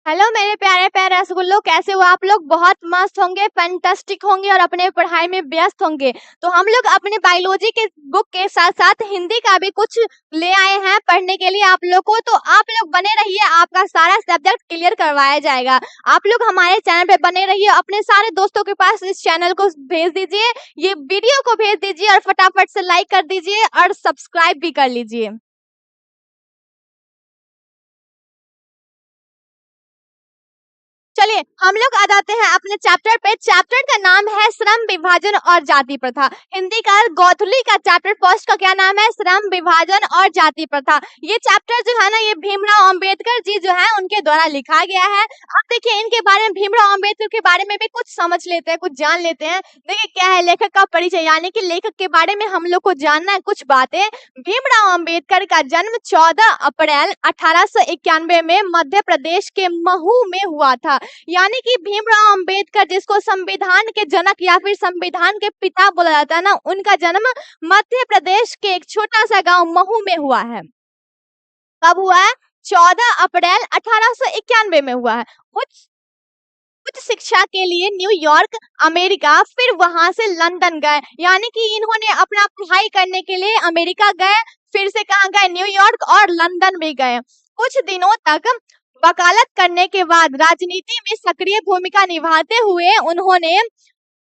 Hello मेरे प्यारे प्यारे रसगुल्लो, कैसे हो आप लोग? बहुत मस्त होंगे, फैंटास्टिक होंगे और अपने पढ़ाई में व्यस्त होंगे। तो हम लोग अपने बायोलॉजी के बुक के साथ साथ हिंदी का भी कुछ ले आए हैं पढ़ने के लिए आप लोग को। तो आप लोग बने रहिए, आपका सारा सब्जेक्ट क्लियर करवाया जाएगा। आप लोग हमारे चैनल पे बने रहिए, अपने सारे दोस्तों के पास इस चैनल को भेज दीजिए, ये वीडियो को भेज दीजिए और फटाफट से लाइक कर दीजिए और सब्सक्राइब भी कर लीजिए। चलिए हम लोग आ जाते हैं अपने चैप्टर पे। चैप्टर का नाम है श्रम विभाजन और जाति प्रथा। हिंदी का गौथली का चैप्टर फर्स्ट का क्या नाम है? श्रम विभाजन और जाति प्रथा। ये चैप्टर जो है ना, ये भीमराव अंबेडकर जी जो है उनके द्वारा लिखा गया है। अब देखिए इनके बारे में, भीमराव अंबेडकर के बारे में भी कुछ समझ लेते हैं, कुछ जान लेते हैं। देखिए क्या है लेखक का परिचय, यानी कि लेखक के बारे में हम लोग को जानना है कुछ बातें। भीमराव अंबेडकर का जन्म 14 अप्रैल 1891 में मध्य प्रदेश के महू में हुआ था। यानी कि भीमराव अंबेडकर, जिसको संविधान के जनक या फिर संविधान के पिता बोला जाता है ना, उनका जन्म मध्य प्रदेश के एक छोटा सा गांव महू में हुआ है। कब हुआ है? 14 अप्रैल 1891 में हुआ है। उच्च उच्च शिक्षा के लिए न्यूयॉर्क, अमेरिका, फिर वहां से लंदन गए। यानी कि इन्होंने अपना पढ़ाई करने के लिए अमेरिका गए, फिर से कहाँ गए? न्यूयॉर्क और लंदन भी गए। कुछ दिनों तक वकालत करने के बाद राजनीति में सक्रिय भूमिका निभाते हुए उन्होंने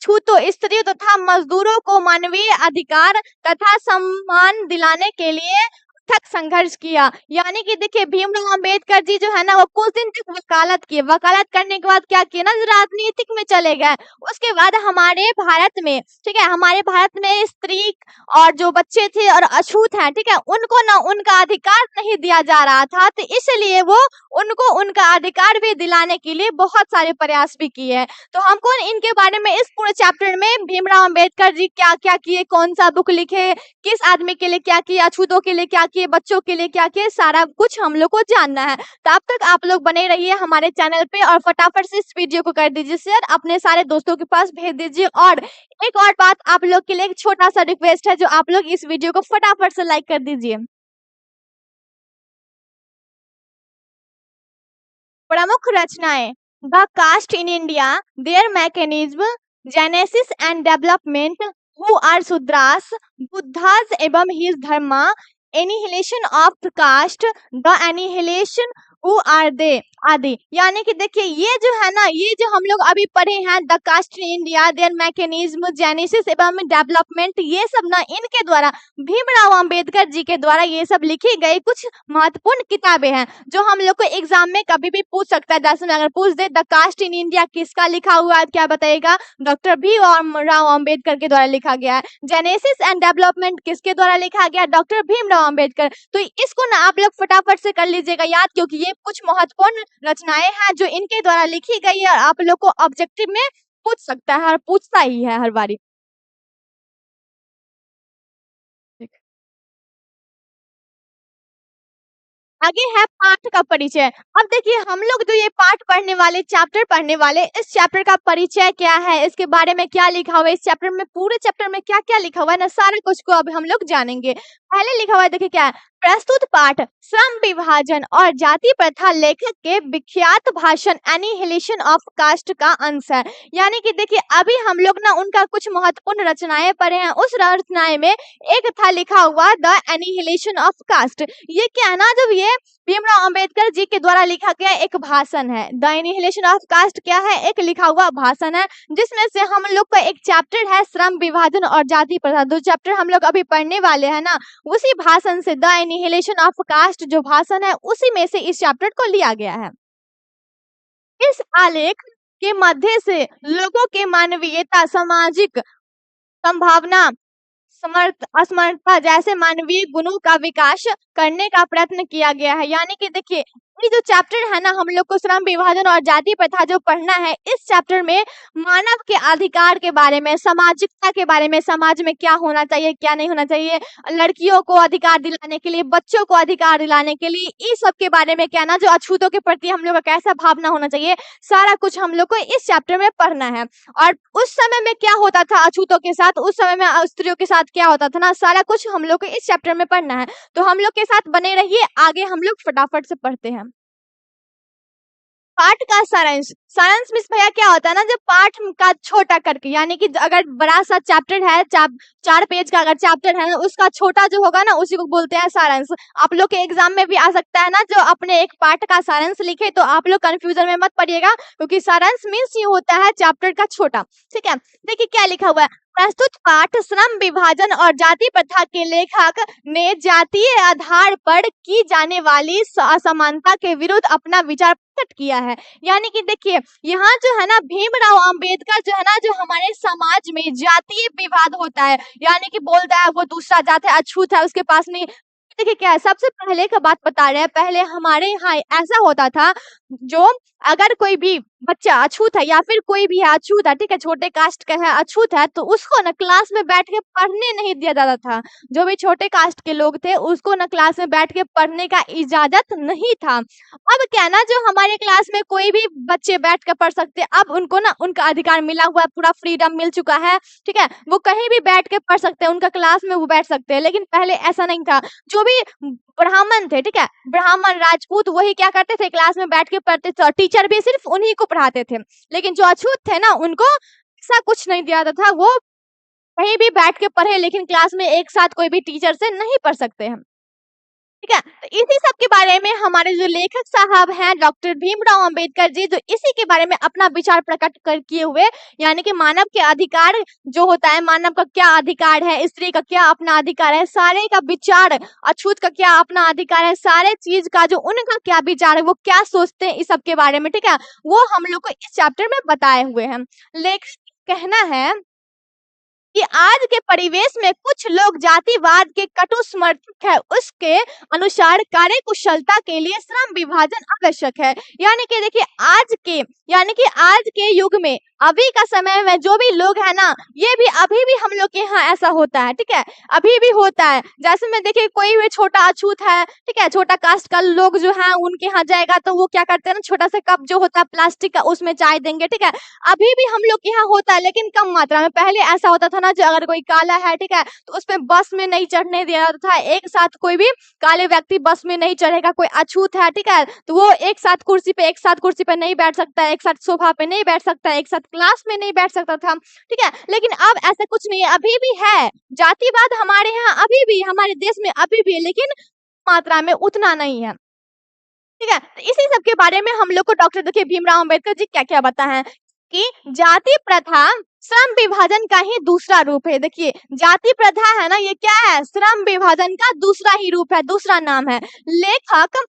छूतो स्त्रियों तथा मजदूरों को मानवीय अधिकार तथा सम्मान दिलाने के लिए अथक संघर्ष किया। यानी कि देखिए भीमराव अंबेडकर जी जो है ना, वो कुछ दिन तक वकालत किए। वकालत करने के बाद क्या किया ना, राजनीतिक में चले गए। उसके बाद हमारे भारत में, ठीक है, हमारे भारत में स्त्री और जो बच्चे थे और अछूत हैं, ठीक है, उनको ना उनका अधिकार नहीं दिया जा रहा था, तो इसलिए वो उनको उनका अधिकार भी दिलाने के लिए बहुत सारे प्रयास भी किए हैं। तो हमको इनके बारे में इस पूरे चैप्टर में भीमराव अंबेडकर जी क्या क्या किए, कौन सा बुक लिखे, किस आदमी के लिए क्या किए, अछूतों के लिए क्या किए, बच्चों के लिए क्या किए, सारा कुछ हम लोग को जानना है। तब तक आप लोग बने रहिए हमारे चैनल पे और फटाफट से इस वीडियो को कर दीजिए शेयर, अपने सारे दोस्तों के पास भेज दीजिए। और एक और बात आप लोग के लिए, एक छोटा सा रिक्वेस्ट है, जो आप लोग इस वीडियो को फटाफट से लाइक कर दीजिए। प्रमुख रचनाएं: the caste in India, their mechanism, genesis and development, who are Shudras, Buddhas एवं his dharma, annihilation of caste, the annihilation, who are they, आदि। यानी कि देखिए ये जो है ना, ये जो हम लोग अभी पढ़े हैं, the caste in India, their mechanism, genesis एवं डेवलपमेंट, ये सब ना इनके द्वारा, भीमराव अंबेडकर जी के द्वारा ये सब लिखी गई कुछ महत्वपूर्ण किताबें हैं, जो हम लोग को एग्जाम में कभी भी पूछ सकता है। 10 में अगर पूछ दे द कास्ट इन इंडिया किसका लिखा हुआ है, क्या बताइएगा? डॉक्टर भीमराव अंबेडकर के द्वारा लिखा गया है। जेनेसिस एंड डेवलपमेंट किसके द्वारा लिखा गया? डॉक्टर भीमराव अंबेडकर। तो इसको ना आप लोग फटाफट से कर लीजिएगा याद, क्योंकि ये कुछ महत्वपूर्ण रचनाएं हैं जो इनके द्वारा लिखी गई है और आप लोग को ऑब्जेक्टिव में पूछ सकता है और पूछता ही है हर बारी। आगे है पाठ का परिचय। अब देखिए हम लोग जो ये पाठ पढ़ने वाले, चैप्टर पढ़ने वाले, इस चैप्टर का परिचय क्या है, इसके बारे में क्या लिखा हुआ है, इस चैप्टर में, पूरे चैप्टर में क्या क्या लिखा हुआ है ना, सारे कुछ को अब हम लोग जानेंगे। पहले लिखा हुआ है, देखिए क्या है, प्रस्तुत पाठ श्रम विभाजन और जाति प्रथा लेखक के विख्यात भाषण एनिहिलेशन ऑफ कास्ट का अंश है। यानी कि देखिए अभी हम लोग ना उनका कुछ महत्वपूर्ण रचनाएं पढ़े हैं। उस रचनाएं में एक था लिखा हुआ द एनिहिलेशन ऑफ कास्ट। ये क्या है ना, जब ये भीमराव अंबेडकर जी के द्वारा लिखा गया एक भाषण है। द एनिहिलेशन ऑफ कास्ट क्या है? एक लिखा हुआ भाषण है, जिसमें से हम लोग का एक चैप्टर है श्रम विभाजन और जाति प्रथा। दो चैप्टर हम लोग अभी पढ़ने वाले हैं ना, उसी भाषण से, द एनिहिलेशन ऑफ कास्ट जो भाषण है, उसी में से इस चैप्टर को लिया गया है। इस आलेख के मध्य से लोगों के मानवीयता, सामाजिक संभावना, समर्थ असमर्थता जैसे मानवीय गुणों का विकास करने का प्रयत्न किया गया है। यानी कि देखिए ये जो चैप्टर है ना, हम लोग को श्रम विभाजन और जाति प्रथा जो पढ़ना है, इस चैप्टर में मानव के अधिकार के बारे में, सामाजिकता के बारे में, समाज में क्या होना चाहिए, क्या नहीं होना चाहिए, लड़कियों को अधिकार दिलाने के लिए, बच्चों को अधिकार दिलाने के लिए, इस सब के बारे में क्या ना, जो अछूतों के प्रति हम लोग का कैसा भावना होना चाहिए, सारा कुछ हम लोग को इस चैप्टर में पढ़ना है। और उस समय में क्या होता था अछूतों के साथ, उस समय में स्त्रियों के साथ क्या होता था ना, सारा कुछ हम लोग को इस चैप्टर में पढ़ना है। तो हम लोग के साथ बने रहिए, आगे हम लोग फटाफट से पढ़ते हैं। पाठ का सारांश। सारांश मीन्स भैया क्या होता है ना, जब पाठ का छोटा करके, यानी कि अगर बड़ा सा चैप्टर है, 4 पेज का अगर चैप्टर है ना, उसका छोटा जो होगा ना उसी को बोलते हैं सारांश। आप लोग के एग्जाम में भी आ सकता है ना, जो अपने एक पाठ का सारांश लिखे, तो आप लोग कंफ्यूजन में मत पड़िएगा, क्योंकि सारांश मीन्स ये होता है चैप्टर का छोटा। ठीक है, देखिए क्या लिखा हुआ है। प्रस्तुत पाठ श्रम विभाजन और जाति प्रथा के लेखक ने जातीय आधार पर की जाने वाली असमानता के विरुद्ध अपना विचार प्रकट किया है। यानी कि देखिए यहाँ जो है ना, भीमराव अंबेडकर जो है ना, जो हमारे समाज में जातीय विवाद होता है, यानी कि बोलता है वो दूसरा जात है, अछूत है, उसके पास नहीं। देखिए क्या है, सबसे पहले का बात बता रहे हैं। पहले हमारे यहाँ ऐसा होता था, जो अगर कोई भी बच्चा अछूत है या फिर कोई भी है अछूत है, ठीक है, छोटे कास्ट का है, अछूत है, तो उसको ना क्लास में बैठ के पढ़ने नहीं दिया जाता था। जो भी छोटे कास्ट के लोग थे उसको ना क्लास में बैठ के पढ़ने का इजाजत नहीं था। अब क्या ना, जो हमारे क्लास में कोई भी बच्चे बैठ कर पढ़ सकते, अब उनको ना उनका अधिकार मिला हुआ है, पूरा फ्रीडम मिल चुका है। ठीक है, वो कहीं भी बैठ के पढ़ सकते हैं, उनका क्लास में वो बैठ सकते हैं। लेकिन पहले ऐसा नहीं था। जो भी ब्राह्मण थे, ठीक है, ब्राह्मण राजपूत, वही क्या करते थे, क्लास में बैठ के पढ़ते थे, और टीचर भी सिर्फ उन्हीं को पढ़ाते थे। लेकिन जो अछूत थे ना, उनको ऐसा कुछ नहीं दिया जाता था, वो कहीं भी बैठ के पढ़े, लेकिन क्लास में एक साथ कोई भी टीचर से नहीं पढ़ सकते हैं। ठीक है, तो इसी सब के बारे में हमारे जो लेखक साहब हैं डॉक्टर भीमराव अंबेडकर जी, जो इसी के बारे में अपना विचार प्रकट कर किए हुए, यानी कि मानव के अधिकार जो होता है, मानव का क्या अधिकार है, स्त्री का क्या अपना अधिकार है, सारे का विचार, अछूत का क्या अपना अधिकार है, सारे चीज का जो उनका क्या विचार है, वो क्या सोचते हैं, इस सब के बारे में, ठीक है, वो हम लोग को इस चैप्टर में बताए हुए हैं। लेखक कहना है कि आज के परिवेश में कुछ लोग जातिवाद के कटु समर्थक है, उसके अनुसार कार्यकुशलता के लिए श्रम विभाजन आवश्यक है। यानी कि देखिए आज के युग में, अभी का समय में जो भी लोग है ना, ये भी अभी भी हम लोग के यहाँ ऐसा होता है। ठीक है, अभी भी होता है। जैसे में देखिए कोई भी छोटा अछूत है, ठीक है, छोटा कास्ट का लोग जो है उनके यहाँ जाएगा तो वो क्या करते हैं ना, छोटा सा कप जो होता है प्लास्टिक का, उसमें चाय देंगे। ठीक है, अभी भी हम लोग के यहाँ होता है, लेकिन कम मात्रा में। पहले ऐसा होता था ना, जो अगर कोई काला है, ठीक है, तो उसमें बस में नहीं चढ़ने दिया जाता था। एक साथ कोई भी काले व्यक्ति बस में नहीं चढ़ेगा। कोई अछूत है, ठीक है, तो वो एक साथ कुर्सी पे नहीं बैठ सकता है, एक साथ सोफा पे नहीं बैठ सकता है, एक साथ क्लास में नहीं बैठ सकता था। ठीक है, लेकिन अब ऐसा कुछ नहीं है, अभी भी है जातिवाद हमारे यहाँ, अभी भी हमारे देश में अभी भी, लेकिन मात्रा में उतना नहीं है। ठीक है, तो इसी सब के बारे में हम लोग को डॉक्टर देखिए भीमराव अंबेडकर जी क्या क्या बताए हैं कि जाति प्रथा श्रम विभाजन का ही दूसरा रूप है। देखिए जाति प्रथा है ना, ये क्या है, श्रम विभाजन का दूसरा ही रूप है, दूसरा नाम है। लेखक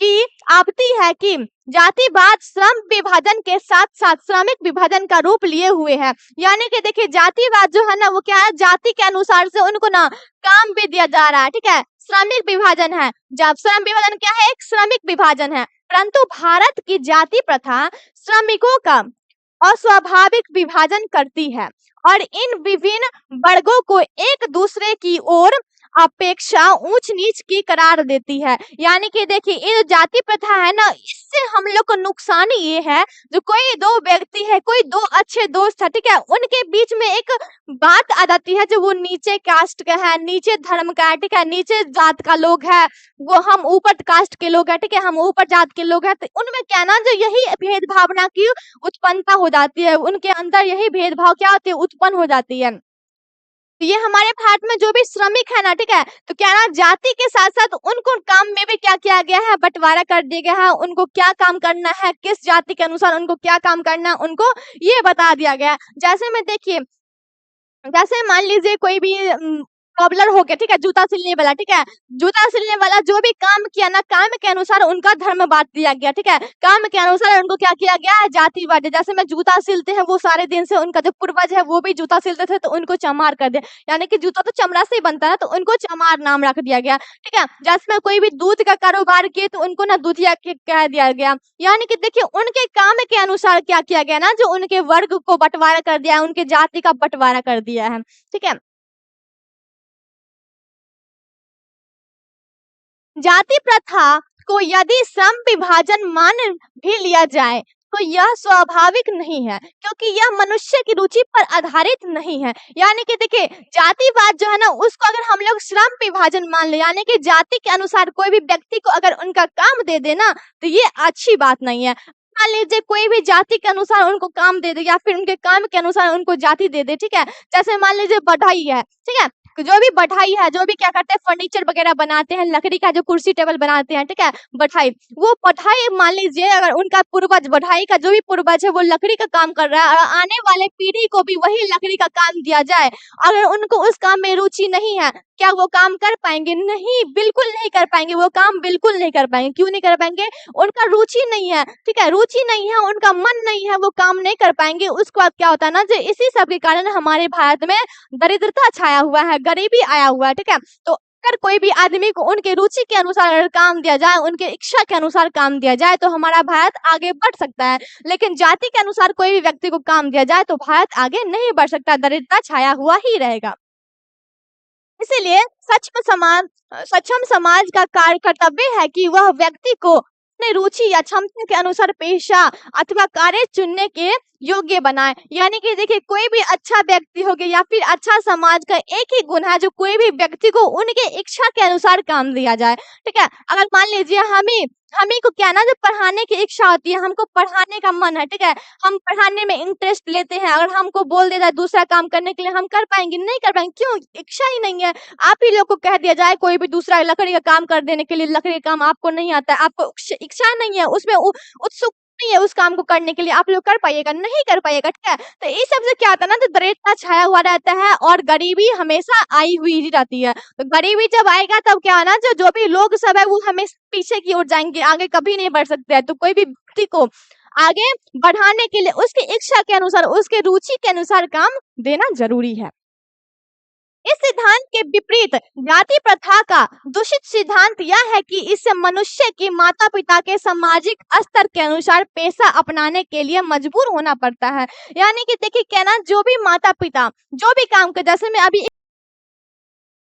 की आपत्ति है कि जातिवाद श्रम विभाजन के साथ साथ श्रमिक विभाजन का रूप लिए हुए है। यानी कि देखिए जातिवाद जो है ना, वो क्या है, जाति के अनुसार से उनको ना काम भी दिया जा रहा है। ठीक है, श्रमिक विभाजन है, जब श्रम विभाजन क्या है, एक श्रमिक विभाजन है। परंतु भारत की जाति प्रथा श्रमिकों का अस्वाभाविक विभाजन करती है और इन विभिन्न वर्गों को एक दूसरे की ओर अपेक्षा ऊंच नीच की करार देती है। यानी कि देखिए ये जाति प्रथा है ना, इससे हम लोग को नुकसान ये है, जो कोई दो व्यक्ति है, कोई दो अच्छे दोस्त है, ठीक है, उनके बीच में एक बात आ जाती है, जो वो नीचे कास्ट का है, नीचे धर्म का है, ठीक है, नीचे जात का लोग है, वो हम ऊपर कास्ट के लोग है, ठीक है, हम ऊपर जात के लोग हैं, तो उनमें क्या ना, जो यही भेदभावना की उत्पन्नता हो जाती है, उनके अंदर यही भेदभाव क्या होती है, उत्पन्न हो जाती है। तो ये हमारे भारत में जो भी श्रमिक है ना, ठीक है, तो क्या ना, जाति के साथ साथ उनको काम में भी क्या किया गया है, बंटवारा कर दिया गया है। उनको क्या काम करना है, किस जाति के अनुसार उनको क्या काम करना है, उनको ये बता दिया गया। जैसे में देखिए, जैसे मान लीजिए कोई भी कॉबलर हो गया, ठीक है, जूता सिलने वाला, ठीक है, जूता सिलने वाला जो भी काम किया ना, काम के अनुसार उनका धर्म बांट दिया गया। ठीक है, काम के अनुसार उनको क्या किया गया है, जाति बांटे। जैसे में जूता सिलते हैं, वो सारे दिन से उनका जो पूर्वज है वो भी जूता सिलते थे, तो उनको चमार कर दिया। यानी कि जूता तो चमड़ा से ही बनता है, तो उनको चमार नाम रख दिया गया। ठीक है, जैसे में कोई भी दूध का कारोबार किए, तो उनको ना दूधिया कह दिया गया। यानी कि देखिए उनके काम के अनुसार क्या किया गया ना, जो उनके वर्ग को बंटवारा कर दिया है, उनके जाति का बंटवारा कर दिया है। ठीक है, जाति प्रथा को यदि श्रम विभाजन मान भी लिया जाए, तो यह स्वाभाविक नहीं है, क्योंकि यह मनुष्य की रुचि पर आधारित नहीं है। यानी कि देखिए जातिवाद जो है ना, उसको अगर हम लोग श्रम विभाजन मान ले, यानी कि जाति के अनुसार कोई भी व्यक्ति को अगर उनका काम दे देना, तो ये अच्छी बात नहीं है। मान लीजिए कोई भी जाति के अनुसार उनको काम दे दे या फिर उनके काम के अनुसार उनको जाति दे दे, ठीक है। जैसे मान लीजिए बढ़ई है, ठीक है। जो भी बढ़ई है, जो भी क्या करते हैं फर्नीचर वगैरह बनाते हैं, लकड़ी का जो कुर्सी टेबल बनाते हैं, ठीक है, बढ़ई। वो बढ़ई मान लीजिए अगर उनका पूर्वज बढ़ई का जो भी पूर्वज है वो लकड़ी का काम कर रहा है और आने वाले पीढ़ी को भी वही लकड़ी का काम दिया जाए, अगर उनको उस काम में रुचि नहीं है, क्या वो काम कर पाएंगे? नहीं, बिल्कुल नहीं कर पाएंगे, वो काम बिल्कुल नहीं कर पाएंगे। क्यों नहीं कर पाएंगे? उनका रुचि नहीं है, ठीक है, रुचि नहीं है, उनका मन नहीं है, वो काम नहीं कर पाएंगे। उसके बाद क्या होता है ना, जो इसी सब के कारण हमारे भारत में दरिद्रता छाया हुआ है, गरीबी आया हुआ है, ठीक है। तो अगर कोई भी आदमी को उनके रुचि के अनुसार अगर काम दिया जाए, उनके इच्छा के अनुसार काम दिया जाए, तो हमारा भारत आगे बढ़ सकता है। लेकिन जाति के अनुसार कोई भी व्यक्ति को काम दिया जाए तो भारत आगे नहीं बढ़ सकता, दरिद्रता छाया हुआ ही रहेगा। इसीलिए सक्षम समाज का कार्य कर्तव्य है कि वह व्यक्ति को अपने रुचि या क्षमता के अनुसार पेशा अथवा कार्य चुनने के योग्य बनाए। यानी कि देखिए कोई भी अच्छा व्यक्ति हो गया या फिर अच्छा समाज का एक ही गुण है जो कोई भी व्यक्ति को उनके इच्छा के अनुसार काम दिया जाए, ठीक है। अगर मान लीजिए हमें को क्या ना, जब पढ़ाने की इच्छा होती है, हमको पढ़ाने का मन है, ठीक है, हम पढ़ाने में इंटरेस्ट लेते हैं, अगर हमको बोल दिया जाए दूसरा काम करने के लिए, हम कर पाएंगे? नहीं कर पाएंगे। क्यों? इच्छा ही नहीं है। आप ही लोग को कह दिया जाए कोई भी दूसरा लकड़ी का काम कर देने के लिए, लकड़ी का काम आपको नहीं आता है, आपको इच्छा नहीं है, उसमें उत्सुक नहीं है उस काम को करने के लिए, आप लोग कर पाइएगा? नहीं कर पाइएगा, ठीक है। तो इस सब से क्या होता है ना, तो दरिद्रता छाया हुआ रहता है और गरीबी हमेशा आई हुई ही रहती है। तो गरीबी जब आएगा तब क्या है ना, जो भी लोग सब है वो हमेशा पीछे की ओर जाएंगे, आगे कभी नहीं बढ़ सकते हैं। तो कोई भी व्यक्ति को आगे बढ़ाने के लिए उसकी इच्छा के अनुसार, उसके रुचि के अनुसार काम देना जरूरी है। इस सिद्धांत के विपरीत जाति प्रथा का दूषित सिद्धांत यह है कि इससे मनुष्य की माता पिता के सामाजिक स्तर के अनुसार पेशा अपनाने के लिए मजबूर होना पड़ता है। यानी कि देखिए क्या ना, जो भी माता पिता जो भी काम कर, जैसे मैं अभी